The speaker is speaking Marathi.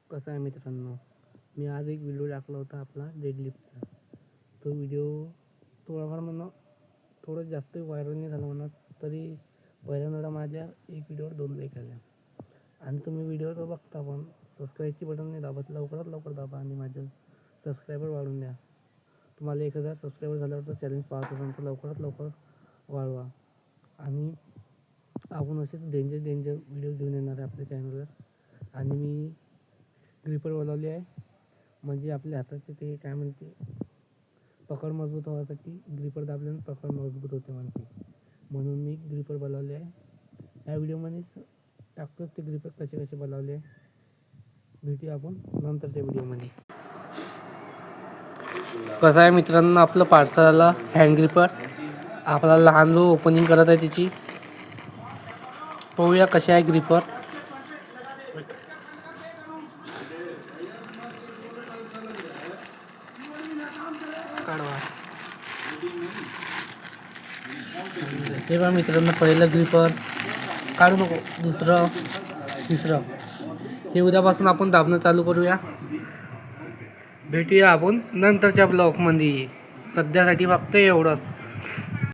कसं आहे मित्रांनो, मी आज एक व्हिडिओ टाकला होता आपला डेडलिफ्टचा. तो व्हिडिओ थोडाफार थोडं जास्त व्हायरल नाही झाला म्हणा, तरी पहिल्यांदा माझ्या एक व्हिडिओवर 2 लाईक आल्या. आणि तुम्ही व्हिडिओ तर बघता पण सबस्क्राईबची बटन नाही दाबत. लवकरात लवकर दाबा आणि माझं सबस्क्रायबर वाढवून द्या. तुम्हाला 1000 सबस्क्रायबर झाल्यावर चॅलेंज पाहत असाल तर लवकरात लवकर वाढवा. आणि आपण असेच डेंजर व्हिडिओ घेऊन येणार आहे आपल्या चॅनलवर. आणि मी ग्रिपर बनवली आहे, म्हणजे आपल्या हाताचे ते काय म्हणते पकड मजबूत होण्यासाठी. ग्रिपर दाबल्याने पकड मजबूत होते म्हणते, म्हणून मी ग्रिपर बनवले आहे. या व्हिडिओमध्ये टाकतोच ते ग्रिपर कसे बनवले आहे. भेटूया आपण नंतरच्या व्हिडिओमध्ये. कसं आहे मित्रांनो, आपलं पार्सल आला हँड ग्रिपर. आपला लहान भाऊ ओपनिंग करत आहे त्याची. पाहूया कशी आहे ग्रिपर. हे बघा मित्रांनो, पहिलं ग्रिपर काढू नको, दुसरं तिसरं. हे उद्यापासून आपण दाबणं चालू करूया. भेटूया आपण नंतरच्या ब्लॉगमध्ये. सध्यासाठी फक्त एवढंच.